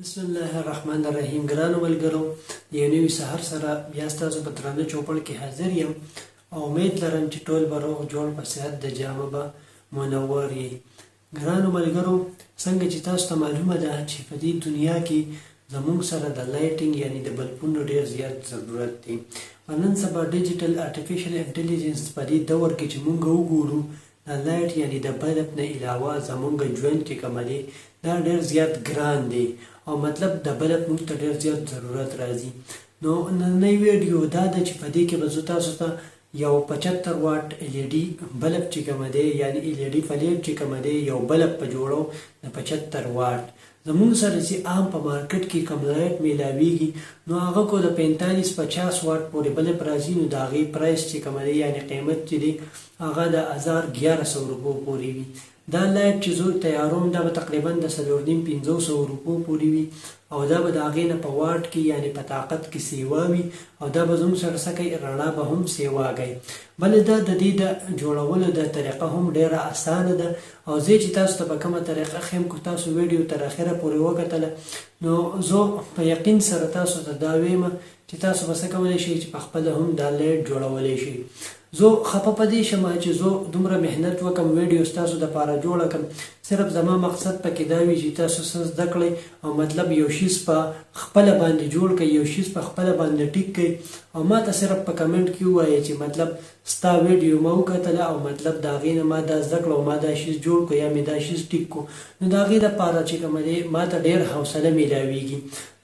بسم الله الرحمن الرحیم. ګرانو ملګرو، د یو نوي سهار سره بیا ستاسو په درانه چوپړ کې حاضر یم او امید لرم چې ټول به روغ جوړ په صحت د جامه به منور یې. ګرانو ملګرو، څنګه چې تاسو ته معلومه ده چې په دې دنیا کې زموږ سره د لایټینګ یعنی د بلبونو ډیر زیات ضرورت دی. نن سبا ډیجیټل آرټیفیشل انټیلیجنس په دې دور کې چې موږ وګورو د لایټ یعنی د بلب نه علاوه زموږ ژوند کې کوم دی دا ډیر زیات ګران دی او مطلب د بلب موږ ته ډیر زیات ضرورت راځي. نو نننۍ ویډیو دا ده چې په دې کې به زه تاسو ته یو 75 واټ LED بلب چې کوم دی یعنی LED فلیټ چې کوم دی یو بلب په جوړو د 75 واټ زموږ سره چې عام په مارکیټ کې کوم لایټ میلاویږي نو هغه کو د 45-50 واټ پورې بلب راځي. نو د هغې پرایس چې کوم دی یعنی قیمت چې دی هغه د 1100 روپو پورې وي. دا لایټ چې زه تیاروم دا به تقریبا د 450-500 روپو پورې وي او دا به د هغې نه په واټ کې یعنی په طاقت کې سیوا وي او دا به زموږ سره څه کوي رڼا به هم سیوا کوي. بلې دا د دې د جوړولو د طریقه هم ډیره اسانه ده او زه چې تاسو ته په کومه طریقه ښیم که تاسو ویډیو تر اخره پورې وکتله نو زه په یقین سره تاسو ته دا وایم چې تاسو به څه کولی شئ چې په خپله هم دا لایټ جوړولی شئ. زه خفه په دې شم چې زه دومره محنت وکم ویډیو ستاسو دپاره جوړه کړم، صرف زما مقصد پکې دا وي چې تاسو څه زده کړئ او مطلب یو شیز په خپله باندې جوړ کړئ، یو شیز په خپله باندې ټیک کړئ او ما ته صرف په کمنټ کې ووایئ چې مطلب ستا ویډیو ما وکتله او مطلب د هغې نه ما دا زده کړه او ما دا شیز جوړ کړو یا مې دا شیز ټیک کړو نو د هغې دپاره چې کومه دی ما ته ډېر حوصله میلاویږي.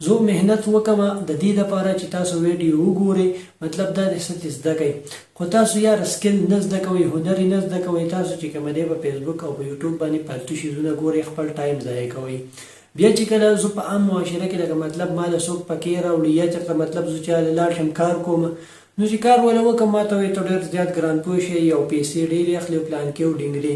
زه محنت وکړم د دې دپاره چې تاسو ویډیو وګورئ مطلب دا د څه زده کوئ خو تاسو یار سکل نه زده کوئ، هنر نه زده کوئ، تاسو چې کومه دی په فیسبوک او په یوټیوب باندې فالتو شیزونه ګورئ، خپل ټایم ضایع کوئ. بیا چې کله زه په عام معاشره کې لکه مطلب ما له څوک پکې راوړي یا چېرته مطلب زه چاله لاړ شم کار کوم نو چې کار وله وکړم ما ته وایي ته ډېر زیات ګران پوه شې او پیسې ډېرې اخلي او پلان کې او ډینګرې.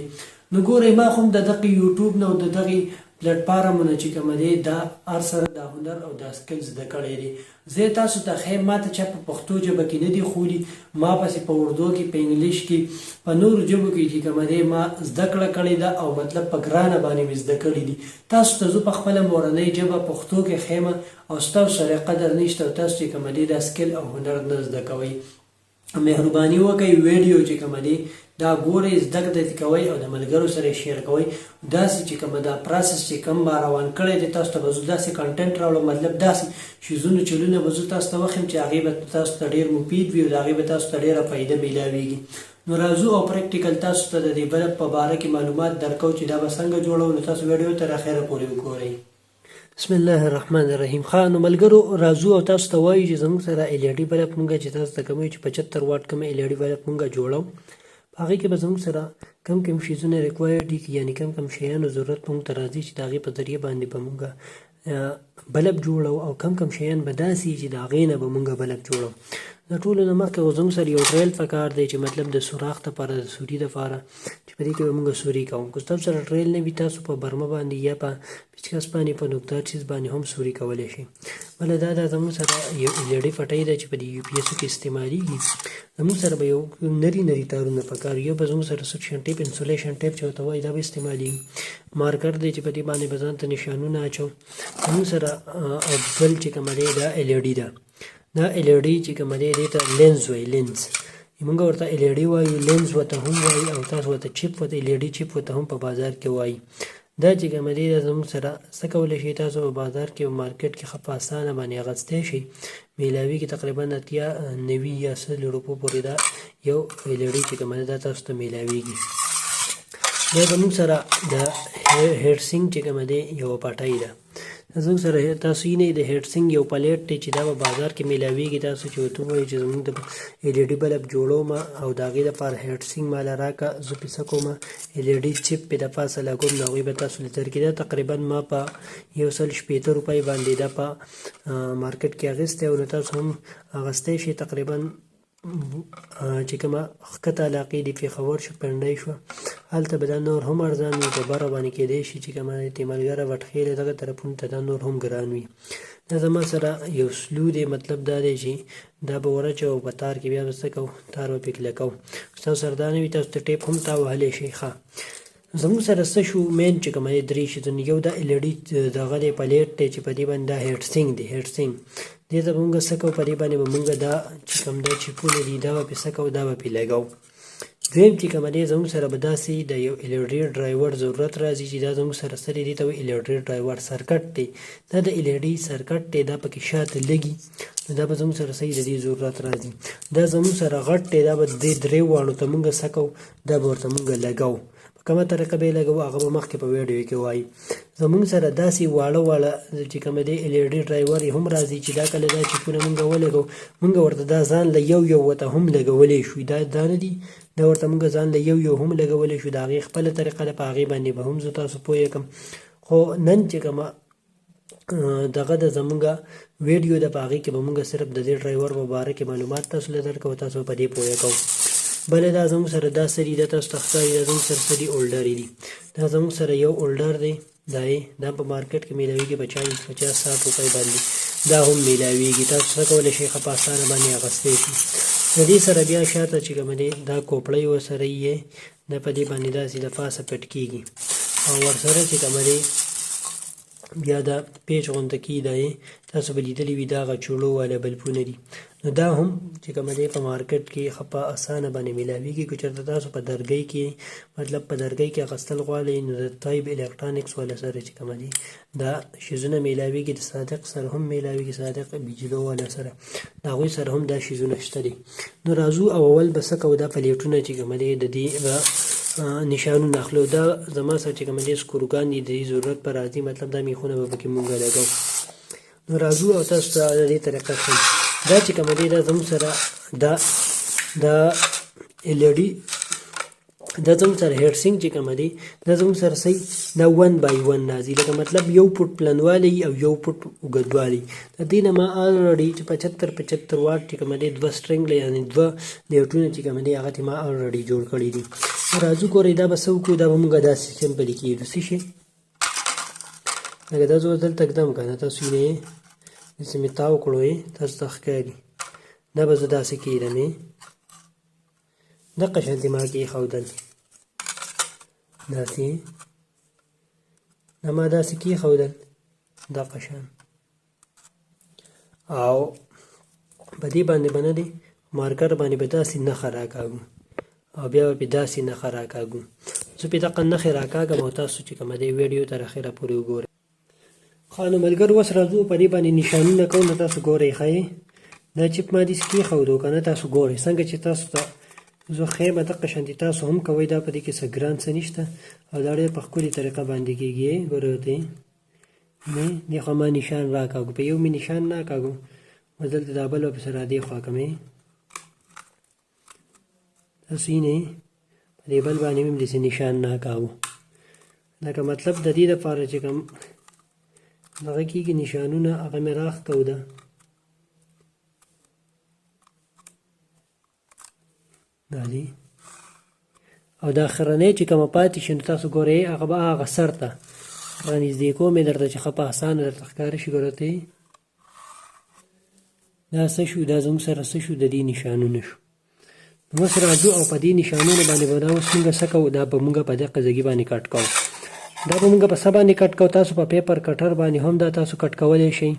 نو ګورئ ما خو هم د دغې یوټیوب نه او د دغې پلیټفارمونه چې کومه دی دا هر سره دا هنر او دا سکل زده کړی دی. زه تاسو ته ښیم ما ته چا په پښتو ژبه کې نه دي ښولي، ما پسې په اردو کې په انګلیش کې په نورو ژبو کې چې کومه دی ما زده کړه کړې ده او مطلب په ګرانه باندې مې زده کړي دي. تاسو ته زه په خپله مورنۍ ژبه پښتو کې ښیم او ستاسو سره قدر نشته او تاسو چې کومه دی دا سکل او هنر نه زده کوئ. مهرباني وکړئ ویډیو چې کومه دی دا ګورئ، زده کړه کوئ او د ملګرو سره شیر کوئ. داسې چې کومه دا پروسس چې کوم ما روان کړی دی تاسو ته به زه داسې کنټنټ راوړم مطلب داسې شیزونه چلونه به زه تاسو ته وښیم چې هغې به تاسو ته ډېر مفید وي او د هغې به تاسو ته ډېره فایده میلاویږي. نو راځو او پریکټیکل تاسو ته د دې بلب په باره کې معلومات درکوو چې دا به څنګه جوړو. نو تاسو ویډیو تر اخره پورې وګورئ. بسم الله الرحمن الرحیم. ښه نو ملګرو راځو او تاسو ته وایو چې زموږ سره LED بلب مونږ چې تاسو ته کوم چې 75 واټ کوم LED بلب مونږ جوړو هغې کې به زموږ سره کم کم شیزونه ریکوایر دي یعنی کم کم شیانو ضرورت مونږ ته راځي چې د هغې په ذریعه باندې به مونږ بلب جوړو او کم کم شیان به داسې چې د هغې نه به مونږ بلب جوړو. د ټولو نه مخکې زموږ سره یو ډریل پکار دی چې مطلب د سوراخ دپاره د سوري دپاره چې په دې کې به مونږ سوري کوو. که ستاسو سره ډریل نه وي تاسو په برمه باندې یا په پیچکس باندې په نوکدار چیز باندې هم سوري کولی شئ. بله دا زموږ سره یو LED پټۍ ده چې په دې UPS کې استعمالیږي. زموږ سره به یو نري نري تارونه پکار یو به زموږ سره سکشن ټیپ انسولیشن ټیپ چې ورته وایي دا به استعمالیږي. مارکر دی چې په دې باندې به ځان ته نشانونه اچو. زموږ سره بل چې کومه دی دا LED ده. دا LED چې کومه دی دې ته لینز وایي، لینز موږ ورته LED وایو، لینز ورته هم وایي او تاسو ورته چپ ورته LED چپ ورته هم په بازار کې وایي. دا چې کومه دی دا زموږ سره څه کولی شئ تاسو په بازار کې او مارکیټ کې ښه په اسانه باندې اخیستی شئ. میلاویږي تقریبا 90 یا 100 روپو پورې دا یو LED چې کومه دی دا تاسو ته میلاویږي. دا زموږ سره د هیډسینګ چې کومه دی یوه پټۍ ده. زموږ سره تاسو یې نه د هیډسینګ یو پلیټ دی چې دا به بازار کې میلاویږي. تاسو چې ورته ووایئ چې زموږ د LED بلب جوړوم او د هغې دپاره هیډسینګ ماله راکړه زه پې څه کوم LED چپ پې د پاسه لګوم نو هغوی به تاسو لیدر کې دا تقریبا ما په 160 روپۍ باندې دا په مارکیټ کې اخیستی او نو تاسو هم اخیستی شئ. تقریبا چې کومه ښکته علاقې دي پېښور شو، پنډۍ شوه، هلته به دا نور هم ارزان وي. په بره باندې کېدی شي چې کومه تیملګره وټخېلې دغه طرفونو ته دا نور هم ګران وي. دا زما سره یو سلو دی، مطلب دا دی چې دا به ورچوو په تار کې بیا به څه کوو تار به پې کلکوو. ستاسو سره دا نه وي تاسو ته ټیپ هم تا وهلی شئ. ښه زموږ سره څه شو مین چې کومه دی درې شیزونه یو دا ال ای ډي دغه دی پلیټ دی چې په دې باندې دا هیډ سینګ دی هیډ سینګ دې ته به مونږ څه کوو په دې باندې به مونږ دا چې کوم دا چیپونه دي دا به پې څه کوو دا به پې لګوو دویم چې کومه دی زموږ سره به داسې د یو ال ای ډي ډرایور ضرورت راځي چې دا زموږ سره سره دي ته وایي ال ای ډي ډرایور سرکټ دی دا د ال ای ډي سرکټ دی دا پکې شاته لګي نو دا به زموږ سره صحیح د دې ضرورت راځي دا زموږ سره غټ دی دا به د دې درې واړو ته مونږ څه کوو دا به ورته مونږ لګوو په کومه طریقه به یې لګوو هغه به مخکې په ویډیو کې وایي زموږ سره داسې واړه واړه چې کومه دی ال ای ډي ډرایور یې هم راځي چې دا کله دا چیپونه مونږ ولګوو مونږ ورته دا ځان له یو ورته هم لګولی شو دا نه دي دا ورته مونږ ځان له یو هم لګولی شو د هغې خپله طریقه ده په هغې باندې به هم زه تاسو پوه کړم خو نن چې کومه دغه د زمونږ ویډیو ده په هغې کې به مونږ صرف د دې ډرایور په باره کې معلومات تاسو له درکوو تاسو په دې پوه کوو بله دا زموږ سره دا سري ده تاسو ته ښکاري دا زموږ سره سري اولډرې دي دا زموږ سره یو اولډر دی دا په مارکیټ کې میلاویږي په 40-50-60 روپۍ باندې دا هم میلاویږي تاسو څه کولی شئ ښه په اسانه باندې اخیستی شي د دې سره بیا شاته چې کومه دی دا کوپړۍ ورسره یې دا په دې باندې داسې د پاسه پټ کېږي او ورسره چې کومه دی بیا دا پیچ غونته کې دی تاسو به لیدلي وي دا هغه چوړو والا بلفونه دي نو دا هم چې کومه دی په مارکیټ کې ښه په اسانه باندې میلاویږي که چېرته تاسو په درګۍ کې مطلب په درګۍ کې اخیستل غواړئ نو د طیب الکترانکس والا سره چې کومه دی دا شیزونه میلاویږي د صادق سره هم میلاویږي صادق بجلو والا سره د هغوی سره هم دا شیزونه شته دي نو راځو او اول به څه کوو دا پلیټونه چې کومه دی د دې به نشانونه اخلو دا زما سره چې کومه دی سکروګان دي د دې ضرورت په راځي مطلب دا میخونه به پکې مونږ لګوو نو راځو او تاسو ته د دې طریقه ښیم دا چې کومه دی دا زموږ سره د ال ای ډي دا زموږ سره هیډ سینګ چې کومه دی دا زموږ سره صحیح دا 1/1 راځي لکه مطلب یو فوټ پلنوالی او یو فوټ اوږدوالی د دې نه ما الریډي چې 75 واټ چې کومه دی دوه سټرنګ یعنې دوه لیټونه چې کومه دی هغه ما الریډي جوړ کړي دي راځو ګورئ دا به څه وکړو دا به موږ داسې سمپلي کېږو څه شي لکه دا زه دلته ږدم که نه تاسو یې داسې مې تاو کړو تاسو ته ښکاري دا به زه داسې کېږدم دقه شانتې ما کېښودل داسې دا ما داسې کېښودل دقه شان او په دې باندې به نه دی مارکر باندې به داسې نښه راکاږو او بیا به پې داسې نښه راکاږو زه پې دقه نښې راکاږم او تاسو چې کومه دی ویډیو تر اخره پورې وګورئ ښه نو ملګرو اوس راځو په دې باندې نشانونه کوو نو تاسو ګورئ ښایي دا چپ ما داسې کېښودو که نه تاسو ګورئ څنګه چې تاسو ته زه ښیم دقه شانتې تاسو هم کوئ دا په دې کې څه ګران څه نشته او دا ډېر په ښکلې طریقه باندې کېږي ګورئ ورته دې خوا ما نشان راکاږو په یو مې نشان نه کاږو اوس دلته دا بل به پسې را دې خوا کړم تاسو یې په دې بل باندې مې داسې نشان نه کاږو لکه مطلب د دې دپاره چې کوم دغه کېږي نشانونه هغه مې راښکو ده دا دی او دا اخرنی چې کومه پاتې شي نو تاسو ګورئ هغه به هغه سر ته رانږدې کوم یې درته چې ښه په اسانه درته ښکاره شي ګوره ته دا څه شو دا زموږ سره څه شو د دې نشانونه شو نو اوس راځو او په دې نشانونو باندې به دا اوس مونږ څه کوو دا به مونږ په دقه ځګي باندې کټ کوو دا به مونږ په څه باندې کټ کوو تاسو په پیپر کټر باندې هم دا تاسو کټ کولی شئ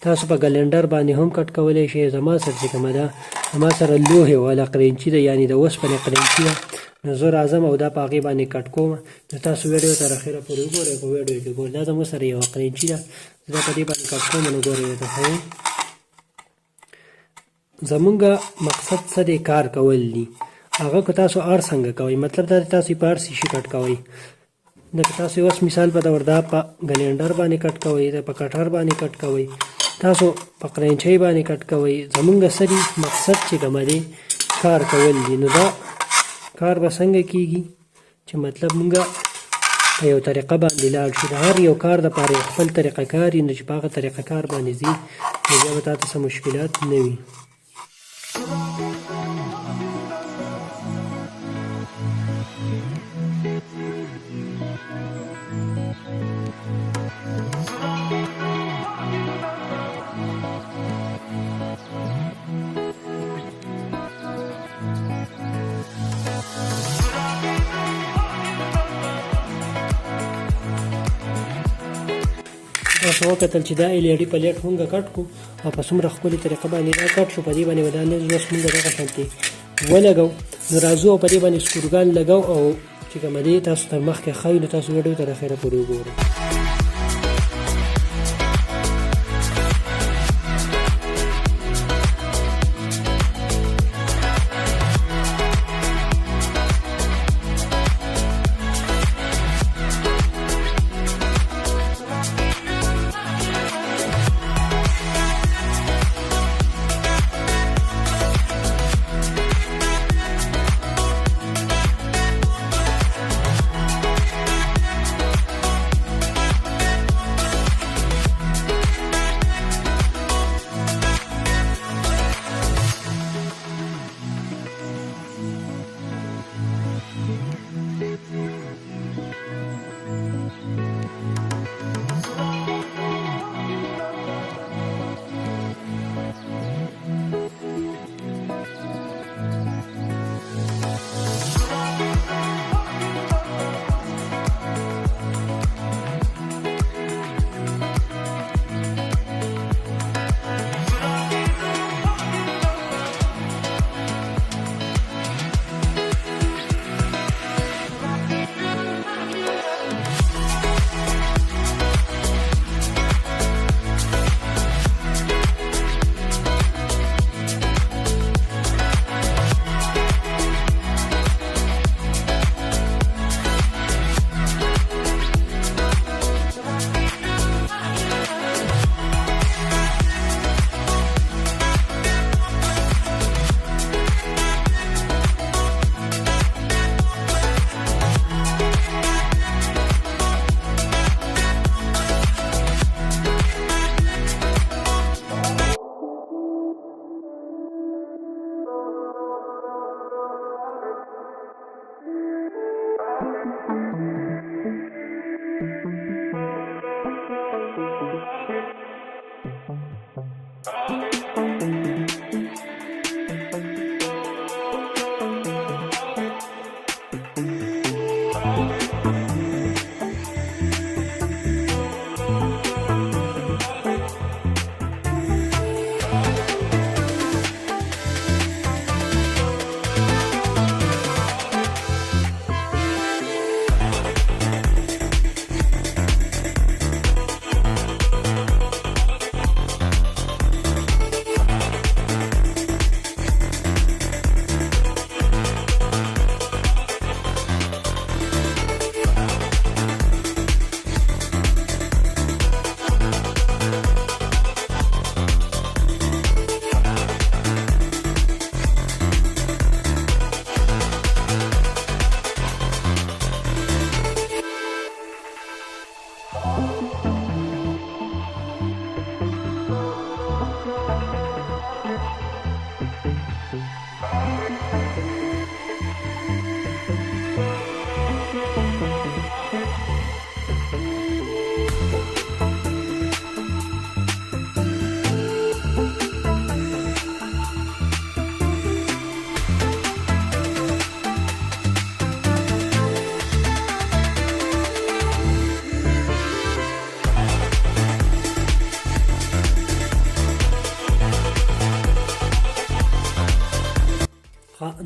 تاسو په ګلنډر باندې هم کټ کولی شئ زما سره چې کومه ده زما سره لوحې والا قرینچي ده یعنې د اوسپنې قرینچي ده نو زه راځم او دا په هغې باندې کټ کوم نو تاسو ویډیو تر اخره پورې وګورئ په ویډیو کې ګورئ دا زموږ سره یوه قرینچي ده زه په دې باندې کټ کوم نو ګورئ ورته ښایي زمونږ مقصد څه دی کار کول دي هغه که تاسو ار څنګه کوئ مطلب دا تاسو په هر شي کټ کوئ لکه تاسو اوس مثال په ډول دا په ګلنډر باندې کټ کوئ دا په کټر باندې کټ کوئ تاسو په قرینچۍ باندې کټ کوئ زمونږ څه دي مقصد چې کومه دی کار کول دي نو دا کار به څنګه کېږي چې مطلب مونږ په یو طریقه باندې لاړ شو د هر یو کار دپاره خپل طریقه کار وي نو چې په هغه طریقه کار باندې ځي نو بیا به تا ته څه مشکلات نه وي تاسو وکتل چې دا LED پلیټ مونږ کټ کو او په څومره ښکلې طریقه باندې دا کټ شو. په دې باندې ودانه اوس مونږ دغه شانتي ولګو. نو راځو په دې باندې سکروګان لګو او چې کوم دې تاسو تر مخکې ښایي نو تاسو ویډیو تر اخره پورې وګورئ.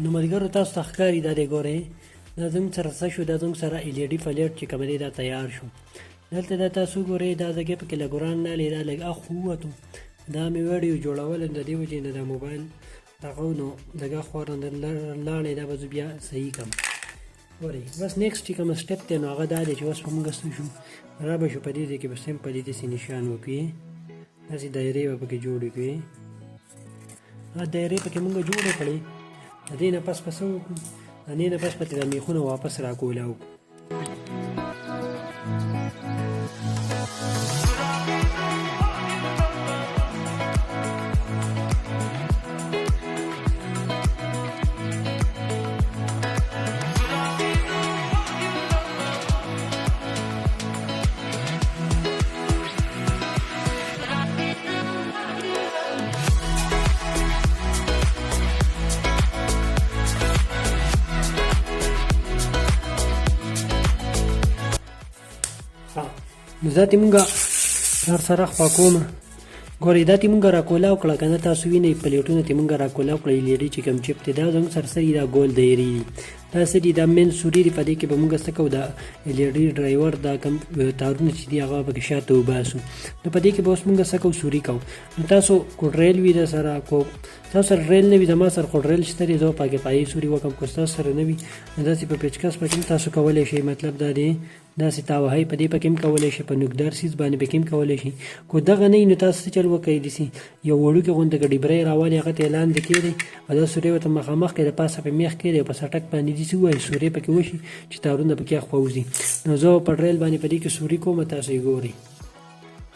نو ملګرو تاسو ته ښکاري دا دی ګورئ دا زموږ سره څه شو دا زموږ سره LED پلیټ چې کوم دی دا تیار شو. دلته دا تاسو ګورئ دا ځای پکې لږ وران نالې دا لږ اخ ووتو دا مې ویډیو جوړول د دې وجې نه د موبایل دغه نو دغه خوا لاړې دا به زه بیا صحیح کړم. ګورئ بس نیکسټ چې کوم سټپ دی نو هغه دا دی چې اوس به موږ څه شو را به شو په دې ځای کې به سمپلي داسې نشان وکړي داسې دایرې به پکې جوړې کړي. دایرې پکې موږ جوړې کړې د دې نه پس څه وکړو د دې نه پس پکې دا میخونه واپس راکولاو. نو ذاتي مونږه هر سره خوا کومه ګورئ دا تې مونږ راکولاو کړه که نه تاسو وینئ پلیټونه تې مونږ راکولاو کړه ایلېډي چې کوم چپ دی دا زموږ سرسري دا ګول دایرې دي دا څه دي دا مین سوري دي په دې کې به مونږ څه کوو دا ایلېډي ډرایور دا کوم تارونه چې دي هغه پکې شاته وباسو نو په دې کې به اوس مونږ څه کوو سوري کوو نو تاسو کوډریل وي درسره کو تاسو سره ریل نه وي زما سره کوډریل شته دی زه پکې پایي سوري وکړم که ستاسو سره نه وي نو داسې په پیچکس پکې هم تاسو کولی شئ مطلب دا دی داسې تاوهی په دې پکې هم کولی شئ په نوکدار سیز باندې پکې هم کولی شئ کو دغه نه وي نو تاسو څه چل وکړئ داسې یو وړوکې غوندې ډیبری راوالې هغه ته یې لاندې کېږدئ او دا سورۍ ورته مخامخ کړئ د پاسه په میخ کېږدئ او په سټک باندې داسې ووایئ سورۍ پکې وشي چې تارونه پکې اخوا وځي نو زه په ډریل باندې په دې کې سوري کوم تاسو یې ګورئ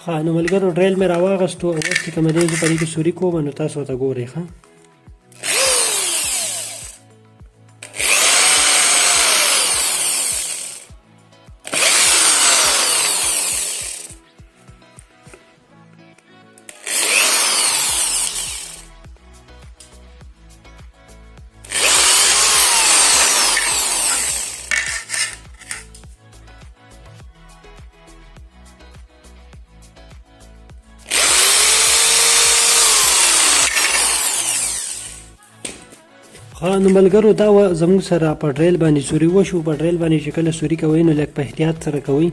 ښه نو ملګرو ډریل مې راواغستو او اوس چې کومه دی زه په دې کې سوري کوم نو تاسو ورته ګورئ ښه نو ملګرو دا زموږ سره په ډریل باندې سوري وشو په ډریل باندې چې کله سوري کوئ نو لږ په احتیاط سره کوئ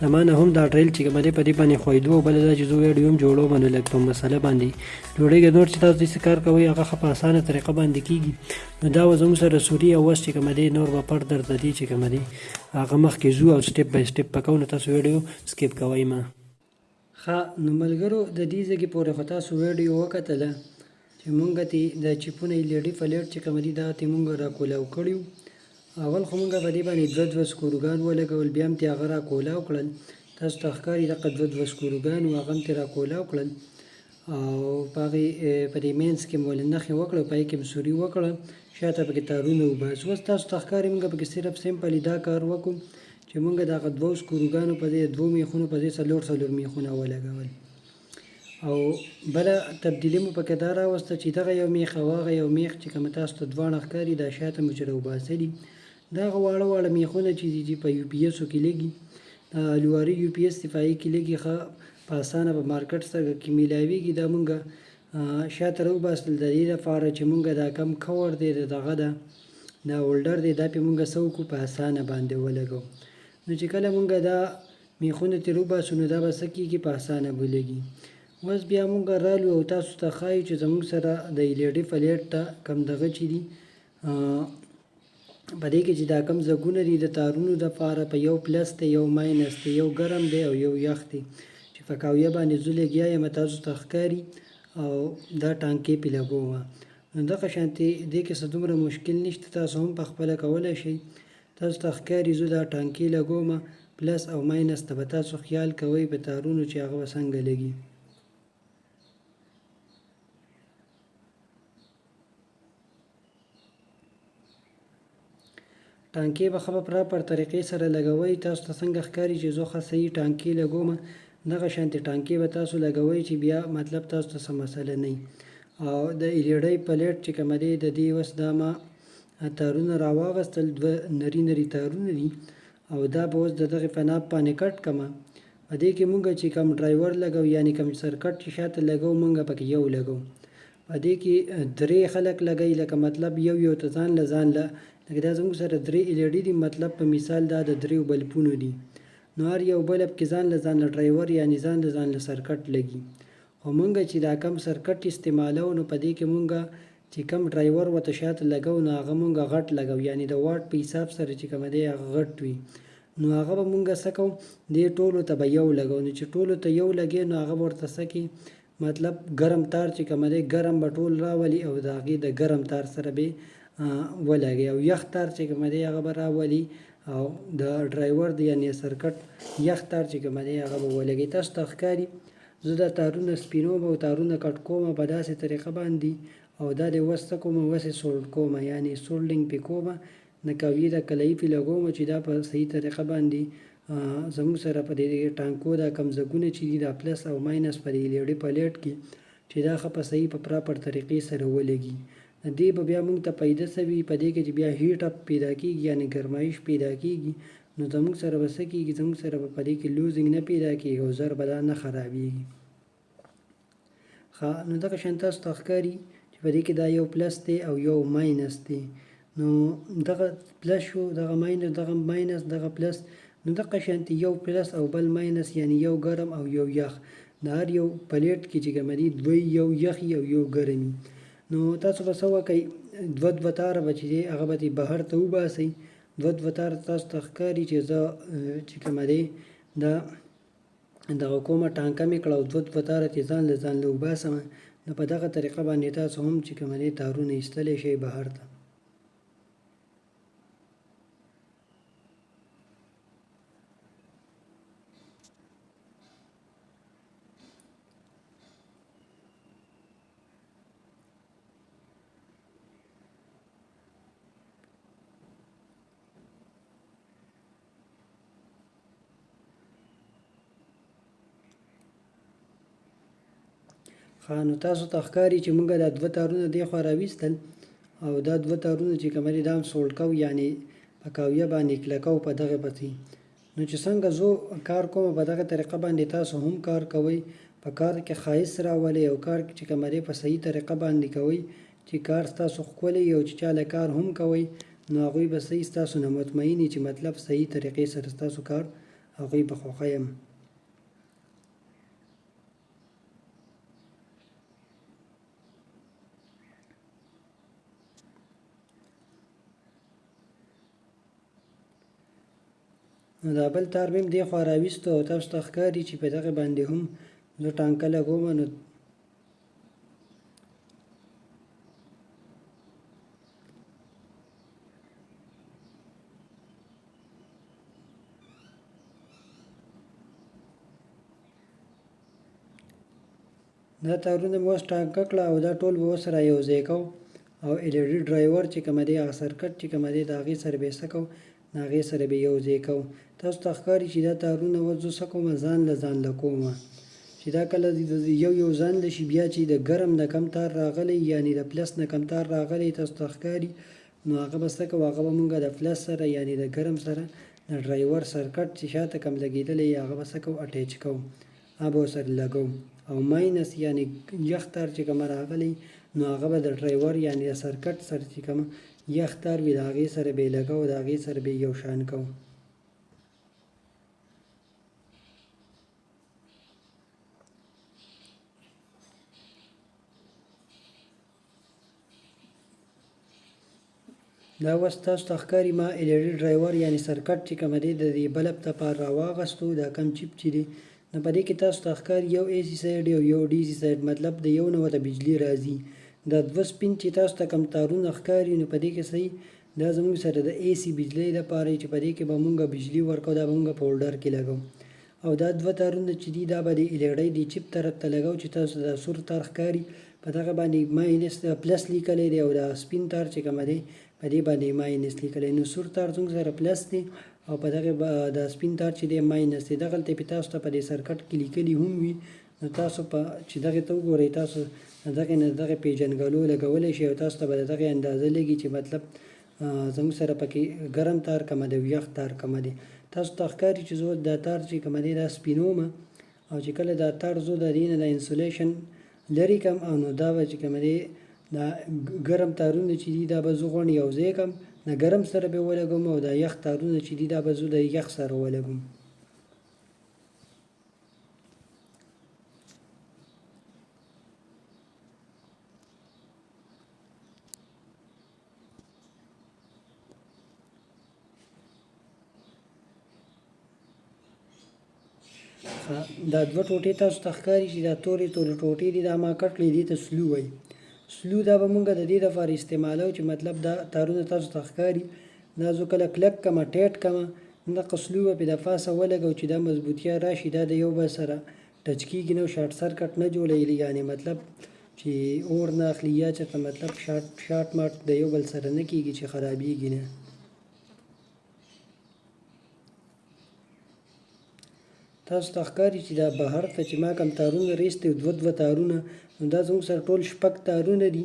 زما نه هم دا ډریل چې کومه دی په دې باندې خویدو او بله دا چې زه ویډیو هم جوړوم نو لږ په مسله باندې جوړېږي نور چې تاسو داسې کار کوئ هغه ښه په اسانه طریقه باندې کېږي نو دا زموږ سره سوري او اوس چې کومه دی نور به پر درته دي چې کومه دی هغه مخکې ځو او سټپ بای سټپ به کوو نو تاسو ویډیو سکیپ کوئ مه ښه نو ملګرو د دې ځای پورې خو تاسو ویډیو وکتله چې مونږ ته د چپونه ایلېډي فلیټ چې کوم دي دا ته مونږ راکولاو کړیو اول خو مونږ په دې باندې دوه سکروګان ولګول بیا هم ته هغه راکولاو کړل تاسو ته ښکاري دغه دوه سکروګان و هغه هم ته راکولاو کړل او په هغې په دې مینځ کې مو نښې وکړه په هغې کې مو سوري وکړه شاته پکې تارونه وباسو اوس تاسو ته ښکاري مونږ پکې صرف سمپلي دا کار وکړو چې مونږ دغه دوه سکروګانو په دې دوه میخونو په دې څلور میخونه ولګول او بله تبدیلي مو پکې دا راوسته چې دغه یو میخ او هغه یو میخ چې کومه تاسو ته دواړه ښکاري دا شاته مو چې راوباسلي دغه واړه واړه میخونه چې دي په یو پي ایسو کې لګي لواري یو پي ایس دفاعي کې لګي ښه په اسانه په مارکیټ سره کې میلاویږي دا مونږ شاته راوباسل د دې لپاره چې مونږ دا کم کور دی دغه ده دا هولډر دی دا پې مونږ څه وکړو په اسانه باندې ولګو نو چې کله مونږ دا میخونه ترې وباسو نو دا به څه کېږي په اسانه به لګي اوس بیا مونږ رالو او تاسو ته ښایي چې زموږ سره د ایلېډي فلیټ ته کم دغه چې دي په دې کې چې دا کم ځګونه دي د تارونو دپاره په یو پلس دی یو ماینس دی یو ګرم دی او یو یخ دی چې په کاویه باندې زه لګیا یم تاسو ته ښکاري او دا ټانکې پې لګومه نو دغه شانتې دې کې څه دومره مشکل نشته تاسو هم په خپله کولی شئ تاسو ته ښکاري زه دا ټانکې لګومه پلس او ماینس ته به تاسو خیال کوئ په تارونو چې هغه به څنګه لګي ټانکې به ښه په پراپر طریقې سره لګوئ تاسو ته څنګه ښکاري چې زه ښه صحیح ټانکې لګومه دغه شانتې ټانکې به تاسو لګوئ چې بیا مطلب تاسو ته څه مسله نه وي او د ایلېډۍ پلیټ چې کومه دی د دې اوس دا ما تارونه راواغستل دوه نري تارونه دي او دا به اوس د دغې په ناب باندې کټ کړمه په دې کې مونږ چې کوم ډرایور لګو یعنې کوم سرکټ چې شاته لګو مونږ پکې یو لګو په دې کې درې خلک لګوي لکه مطلب یو ته ځان له لکه دا زموږ سره درې ایلېډي دي مطلب په مثال دا د دریو بلپونو دي نو هر یو بلب کې ځان له ډرایور یعنې ځان له سرکټ لګي خو مونږ چې دا کم سرکټ استعمالو نو په دې کې مونږ چې کم ډرایور ورته شاته لګو نو هغه مونږ غټ لګو یعنې د واټ په حساب سره چې کومه دی هغه غټ وي نو هغه به مونږ څه کوو دې ټولو ته به یو لګو نو چې ټولو ته یو لګې نو هغه به ورته څه کړي مطلب ګرم تار چې کومه دی ګرم به ټول راولي او د هغې د ګرم تار سره به ولګي او یخ تار چې کومه دی هغه به راولي او د ډرایور د یعنې سرکټ یخ تار چې کومه دی هغه به ولګي تاسو ته ښکاري زه دا تارونه سپینوم او تارونه کټ کوم په داسې طریقه باندې او دا د وس څه کوم وس سولډ کوم یعنې سولډینګ پې کوم نکاویې د کلایي پې لګوم چې دا په صحیح طریقه باندې زموږ سره په دې ټانکو دا کم ځګونه چې دي دا پلس او ماینس په دې ایلېډي پلیټ کې چې دا ښه په صحیح په پراپر طریقې سره ولګي دې به بیا موږ ته پیدا سوي په دې کې چې بیا هیټ اپ پیدا کېږي یعنې ګرمایش پیدا کېږي نو زموږ سره به څه کېږي، زموږ سره به په دې کې لوزینګ نه پیدا کېږي او زر به دا نه خرابېږي. نو دغه شان تاسو ته ښکاري چې په دې کې دا یو پلس دی او یو ماینس دی. نو دغه پلس شو، دغه ماینس، دغه پلس. نو دغه شانتي یو پلس او بل ماینس، یعنی یو ګرم او یو یخ. د هر یو پلیټ کې چې کوم دي دوی یو یخي او یو ګرمي. نو تاسو به څه وکئ، دوه تاره به چې دی هغه به بهر ته وباسئ. دوه تاره تاسو ته ښکاري چې زه چې کومه دی دغه کومه ټانکه مې کړه او دوه تاره ترې ځان له وباسم. نو په دغه طریقه باندې تاسو هم چې کومه دی تارونه ایستلی شئ بهر ته. نو تاسو ته ښکاري چې موږ دا دوه تارونه دې خوا راویستل او دا دوه تارونه چې کوم دي دا هم سولډ کوو، یعنې په کاویه باندې کلکوو په دغه پسې. نو چې څنګه زه کار کوم په دغه طریقه باندې تاسو هم کار کوئ. په کار کې ښایست راولئ او کار چې کوم دی په صحیح طریقه باندې کوئ چې کار ستاسو ښکلی او چې چا له کار هم کوئ نو هغوی به صحیح ستاسو نه مطمئن وي چې مطلب صحیح طریقې سره ستاسو کار هغوی به خوښوم. نو دا بل تار مې هم دې خوا راویستو او تاسو ته ښکاري چې په دغه باندې هم زه ټانکه لګوم. نو دا تارونه مې اوس ټانکه کړه او دا ټول به اوس را یو ځای کوو او LED ډرایور چې کومه دی هغه سرکټ چې کومه دی د هغې سره به یې څه کوو، د هغې سره به یو ځای کوو. تاسو ته ښکاري چې دا تارونه اوس زه څه کوم، ځان له کومه چې دا کله یو ځان له شي بیا چې د ګرم نه کم تار راغلی یعنې د پلس نه کم تار راغلی تاسو ته ښکاري نو هغه به څه کوو، هغه به مونږ د پلس سره یعنې د ګرم سره د ډرایور سرکټ چې شاته کم لګېدلی هغه به څه کوو، اټیچ کوو، هغه به ورسره لګوو. او ماینس یعنې یخ تار چې کومه راغلی نو هغه به د ډرایور یعنې د سرکټ سره چې کومه یخ تار وي د هغې سره به یې لګوو، د هغې سره به یې یو شان کوو. دا اوس تاسو ته ښکاري ما LED ډرایور یعنې سرکټ چې کومه دی د دې بلب دپاره راواغستو، دا کم چیپ چې دی نو په دې کې تاسو ته ښکاري یو AC سایډ او یو DC سایډ، مطلب د یو نه ورته بجلي راځي. دا دوه سپین چې تاسو ته کم تارونه ښکاري نو په دې کې صحیح دا زموږ سره د AC بجلۍ دپاره چې په دې کې به مونږ بجلي ورکوو، دا به مونږ په هولډر کې لګوو. او دا دوه تارونه چې دي دا به د LED د چپ طرف ته لګوو چې تاسو دا سور تار ښکاري په دغه باندې ماینس پلس لیکلی دی او دا سپین تار چې کومه دی په دې باندې ماینس لیکلی. نو سور تار زموږ سره پلس دی او په دغه د سپین تار چې دی ماینس دی. دغلته پې تاسو ته په دې سرکټ کې لیکلي هم وي نو تاسو په چې دغې ته وګورئ تاسو دغې نه دغې پېژنګلو لګولی شئ او تاسو ته به د دغې اندازه لګي چې مطلب زموږ سره پکې ګرم تار کومه دی او یخ تار کومه دی. تاسو ته ښکاري چې زه دا تار چې کومه دی دا سپینومه او چې کله دا تار زه د دې نه د انسولیشن لرې کړم او نو دا به چې کومه دی دا ګرم تارونه چې دي دا به زه غوڼې یو ځای کړم، د ګرم سره به یې ولګوم او دا یخ تارونه چې دي دا به زه د یخ سره ولګوم. دا دوه ټوټې تاسو ته ښکاري چې دا تورې ټوټې دي دا ما کټ کړې دي ته سلو وایي. سلو دا به مونږ د دې لپاره استعمالوو چې مطلب دا تارونه تاسو ته ښکاري دا زه کله کلک کړمه ټیټ کړمه دغه سلو به پې د پاسه ولګوو چې دا مضبوطیا راشي، دا د یو بل سره ټچ کېږي نه، شارټ سرکټ نه جوړوي، یعنې مطلب چې اور نه اخلي یا چېرته مطلب شارټ مارټ د یو بل سره نه کېږي چې خرابېږي نه. تاسو ته ښکاري چې دا بهر ته چې ما کوم تارونه رایستي دوه تارونه نو دا زموږ سره ټول شپږ تارونه دي.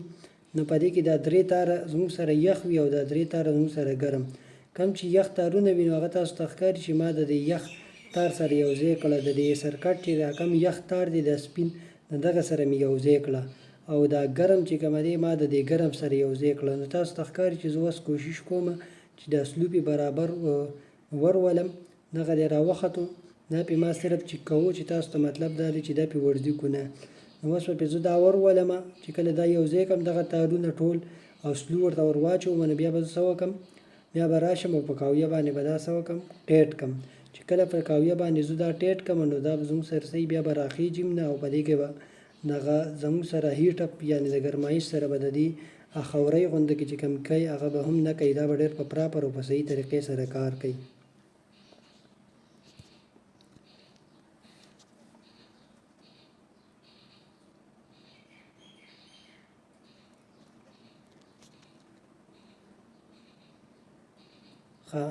نو په دې کې دا درې تاره زموږ سره یخ وي او دا درې تاره زموږ سره ګرم. کم چې یخ تارونه وي نو هغه تاسو ته ښکاري چې ما د دې یخ تار سره یو ځای کړه، د دې سرکټ چې دا کم یخ تار دی د سپین د دغه سره مې یو ځای کړه، او دا ګرم چې کومه دی ما د دې ګرم سره یو ځای کړه. نو تاسو ته ښکاري چې زه اوس کوشش کوم چې دا سلوپ یې برابر ورولم. دغه دی راوختو، دا پې ما صرف چک کوو چې تاسو ته مطلب دا دی چې دا پې ورځي که نه. نو اوس به پې زه دا ورولم چې کله دا یو ځای کړم دغه تارونه ټول او سلو ورته ور واچوم، نو بیا به زه څه وکړم، بیا به راشم او په کاویه باندې به دا څه وکړم ټیټ کړم. چې کله په کاویه باندې زه دا ټیټ کړم نو دا به زموږ سره صحیح بیا به راخیږي نه، او په دې کې به دغه زموږ سره هیټ اپ یعنې د ګرمایش سره به د دې خورۍ غونده کې چې کوم کوي هغه به هم نه کوي، دا به ډېر په پراپر او په صحیح طریقې سره کار کوي.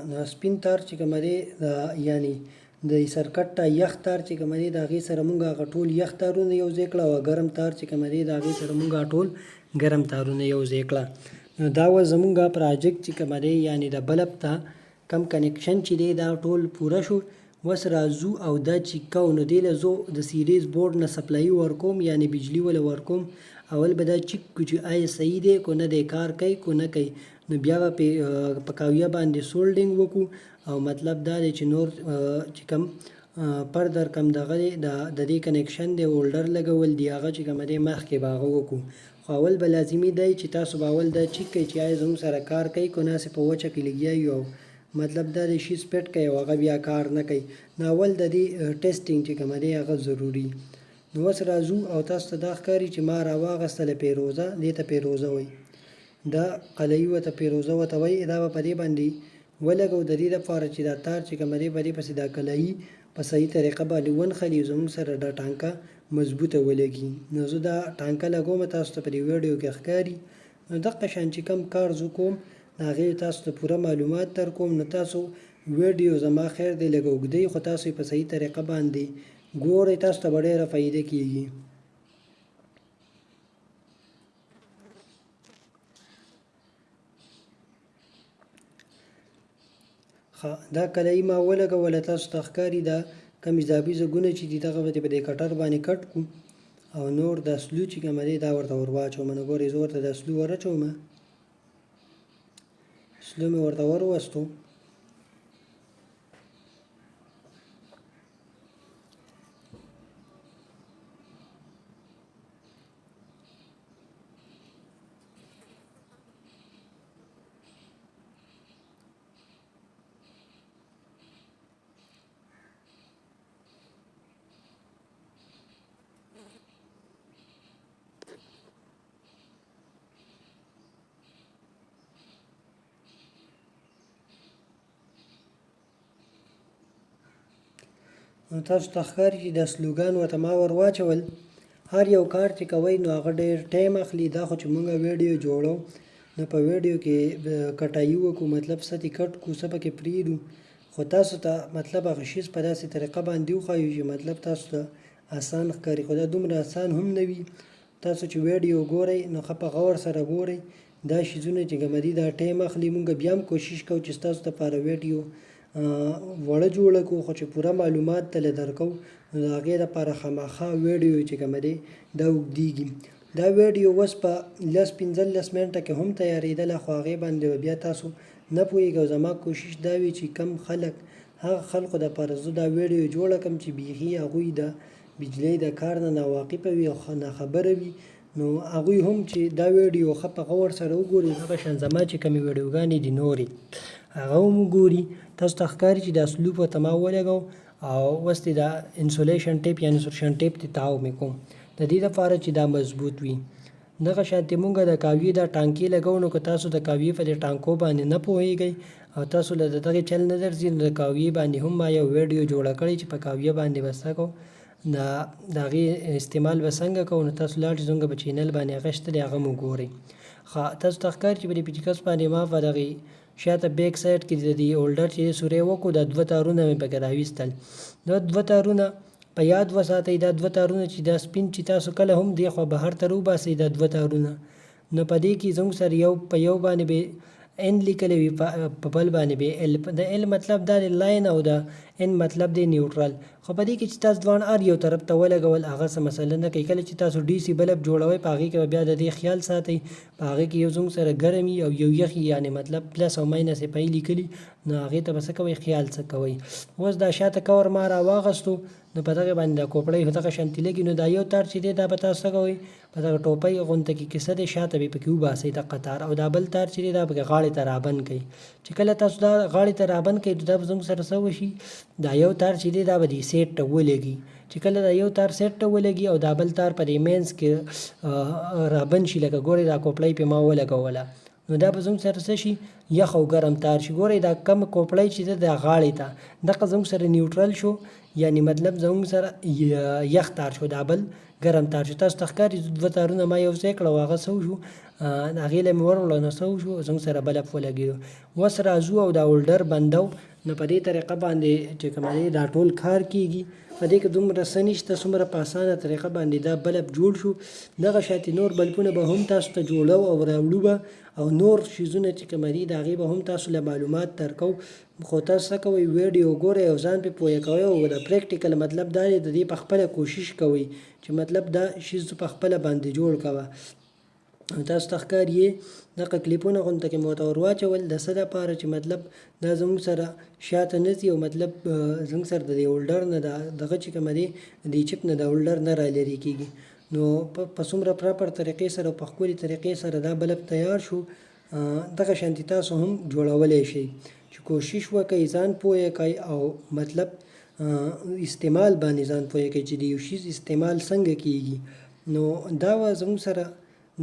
نو سپین تار چې کومه دی یعنی د سرکټ ته یخ تار چې کومه دی د هغې سره مونږ هغه ټول یخ تارونه یو ځای کړه، او ګرم تار چې کومه دی د هغې سره مونږ ټول ګرم تارونه یو ځای کړه. نو دا و زمونږ پراجیکټ چې کومه دی یعنی د بلب ته کم کنیکشن چې دی دا ټول پوره شو. اوس راځو او دا چې کوو نو دې له زه د سیریز بورډ نه سپلایي ورکوم یعنی بجلی وله ورکوم. اول به دا چک کړو چې آیا صحیح دی که نه دی کار کوي که نه کوي. نو بیا به په کاویه باندې سولډینګ وکړو، او مطلب دا دی چې نور چې کم پردر کم دغه دی د دې کنیکشن دی هولډر لګول دی هغه چې کومه دی مخکې به هغه وکړو. خو اول به لازمي دی چې تاسو به اول دا چک کوئ چې آیا زموږ سره کار کوي که نه، په وچه کې لګیا یو مطلب دا دی شي سپیټ کوي او هغه بیا کار نه کوي. نو اول د دې ټیسټینګ چې کومه دی هغه ضروري. نو اوس راځو او تاسو ته دا ښکاري چې ما راواغستله پیروزه، دې ته پیروزه وایي، دا قلعي ورته پیروزه ورته وایي. دا به په دې باندې ولګو د دې دپاره چې دا تار چې کومه دی په دې پسې دا قلعي په صحیح طریقه باندې ونښلي، زموږ سره دا ټانکه مضبوطه ولګي. نو زه دا ټانکه لګوم، تاسو ته په دې ویډیو کې ښکاري. نو دغه شان چې کوم کار زه کوم د هغې تاسو ته پوره معلومات در کوم. نو تاسو ویډیو زما خیر دی لږ اوږده خو تاسو یې په صحیح طریقه باندې ګورئ، تاسو ته به ډېره فایده کېږي. دا قلعي ما ولګوله، تاسو ته ښکاري دا کم اضافي ځګونه چې دي دغه به په دې کټر باندې کټ کړو، او نور دا سلو چې کومه دی دا ورته ور واچوم. نو ګورئ زه ورته دا سلو ور اچوم، سلو مې ورته ور وستو. نو تاسو ته ښکاري چې دا سلوګان ورته ما ور واچول. هر یو کار چې کوئ نو هغه ډېر ټایم اخلي. دا خو چې مونږ ویډیو جوړو نو په ویډیو کې کټایي وکړو، مطلب سطحې کټ کړو، څه پکې پرېږدو، خو تاسو ته مطلب هغه شیز په داسې طریقه باندې وښایو چې مطلب تاسو ته اسان ښکاري. خو دا دومره اسان هم نه وي. تاسو چې ویډیو ګورئ نو ښه په غور سره ګورئ. دا شیزونه چې کومه دي دا ټایم اخلي. مونږ بیا هم کوشش کوو چې ستاسو دپاره ویډیو وړه جوړه کړو، خو چې پوره معلومات ترې درکوو نو د هغې دپاره خامخا ویډیو چې کومه دی دا اوږدېږي. دا ویډیو اوس په 10-15 منټه کې هم تیارېدله، خو هغې باندې بیا تاسو نه پوهېږئ. زما کوشش دا وي چې کم خلک هغه خلکو دپاره زه دا ویډیو جوړه کړم چې بیخي هغوی د بجلۍ د کار نه ناواقفه وي او ناخبره وي، نو هغوی هم چې دا ویډیو ښه په غور سره وګوري. دغه شان زما چې کومې ویډیوګانې دي نورې هغه هم وګوري. تاسو ته ښکاري چې دا سلوپ ورته ما ولګو او اوس دې دا انسولیشن ټیپ یعنې سورشن ټیپ دې تاو مې کوم د دې دپاره چې دا مضبوط وي. دغه شانتې مونږ د کاویې دا ټانکې لګو. نو که تاسو د کاویې په دې ټانکو باندې نه پوهېږئ او تاسو له دغې چل نه درځي نو د کاویې باندې هم ما یو ویډیو جوړه کړې چې په کاویې باندې به څه کوو د هغې استعمال به څنګه کوو. نو تاسو لاړ شئ زموږ په چینل باندې هغه شته دی هغه مو ګورئ. تاسو ته ښکاري چې په دې پیچکس باندې ما په دغې شاته بیک سایډ کې د دې هولډر چې سورې وکړو دا 2 تارونه مې پکې راویستل. دا 2 تارونه په یاد وساتئ. دا 2 تارونه چې دا سپین چې تاسو کله هم دې خوا بهر ته راوباسئ دا 2 تارونه، نو په دې کې زموږ سره یو په یو باندې به ان لیکلی وي په بل باندې به ال. د ال مطلب دا دی لاین او د ان مطلب دی نیوټرل. خو په دې کې چې تاسو دواړه هر یو طرف ته ولګول هغه څه مسله نه کوي. کله چې تاسو ډي سي بلب جوړوئ په هغې کې به بیا د دې خیال ساتئ په هغې کې یو زموږ سره ګرم وي او یو یخ یعنې مطلب پلس او ماینس یې په لیکلي نو هغې ته به څه کوئ خیال څه کوئ. اوس دا شاته کور ما راواغستو نو په دغه باندې دا کوپړی دغه شانتې لګي نو دا یو تار چې دی دا به تاسو څه کوئ په دغه ټوپۍ غونته کې کیسه دی شاته به پکې وباسئ دغه تار او دا بل تار چې دی دا پکې غاړې ته رابند کړئ. چې کله تاسو دا غاړې ته رابند کړئ نو دا به زموږ سره څه وشي دا یو تار چې دی دا به دې سیټ ته ولګي. چې کله دا یو تار سیټ ته ولګي او دا بل تار په دې مینس کې رابند شي لکه ګورئ دا کوپړۍ پې ما ولګوله نو دا به زموږ سره څه شي یخ او ګرم تار شي. ګورئ دا کم کوپړۍ چې ده دا غاړې ته دغه زموږ سره نیوټرل شو یعنی مطلب زموږ سره یخ تار شو دا بل ګرم تار شو. تاسو ته ښکاري دوه تارونه ما یو ځای کړه او هغه څه وشو هغې له مې وروړه نو څه وشو زموږ سره بلب ولګېدو. اوس راځو او دا هولډر بندو نو په دې طریقه باندې چې کوم دی دا ټول کار کېږي. په دې کې دومره څه نشته څومره په اسانه طریقه باندې دا بلب جوړ شو. دغه شاتې نور بلبونه به هم تاسو ته جوړو او راوړو به او نور شیزونه چې کوم دي د هغې به هم تاسو له معلومات درکوو. خو تاسو څه کوئ ویډیو ګورئ او ځان پې پوهه کوئ او د پریکټیکل مطلب دا دی د دې په خپله کوشش کوئ چې مطلب دا شیز په خپله باندې جوړ کوه. تاسو ته ښکاري دغه کلیپونه غونته کې مو ته ور واچول د څه دپاره چې مطلب دا زموږ سره شاته نه ځي او مطلب زموږ سره د دې هولډر نه دغه چې کومه دی د دې چپ نه د هولډر نه رالرې کېږي. نو په څومره پراپر طریقې سره او په ښکلې طریقې سره دا بلب تیار شو دغه شانتې تاسو هم جوړولی شئ چې کوشش وکئ ځان پوهه کئ او مطلب استعمال باندې ځان پوهه کئ چې د یو شیز استعمال څنګه کېږي. نو دا وه زموږ سره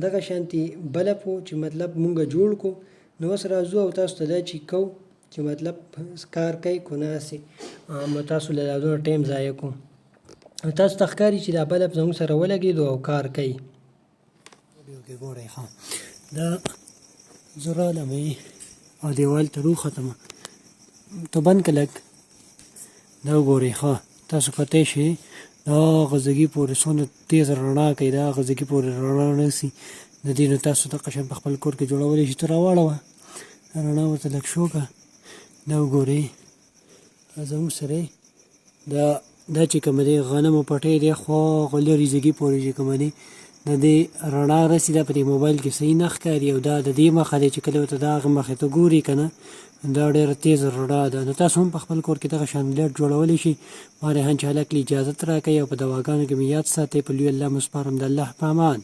دغه شانتې بلب و چې مطلب مونږ جوړ کو. نو اوس راځو او تاسو ته دا چې کوو چې مطلب کار کوي کو ناسې نو تاسو له دا دونه ټایم ضایع کوو. تاسو ته ښکاري چې دا بلب زموږ سره ولګېدو او کار کوي. ګورئ ښه دا زه رالم او دیوال ته روختم ته بند کړه لږ دا وګورئ ښه تاسو کتی شئ دا غزګي پورې څونه تیز رڼا کوي دا غزګي پورې رڼا نه سي د دې نو تاسو دغه شان په خپل کور کې جوړولی شئ. ته راواړوه رڼا ورته لږ شو که دا وګورئ زموږ سره دا چې کومه دی غنمو پټی دی خوا لرې زګي پورې چې کومه دی د دې رڼا رسي دا په دې موبایل کې صحیح نه ښکاري او دا د دې مخه دی چې کله ورته د هغې مخې ته ګوري که نه دا ډېره تیز رڼا ده. نو تاسو هم په خپل کور کې دغه شان لایټ جوړولی شئ. ما ریحان چې هلک له اجازت راکوي او په دواګانو کې مې یاد ساتئ. په لوی الله مو سپارم د الله په امان.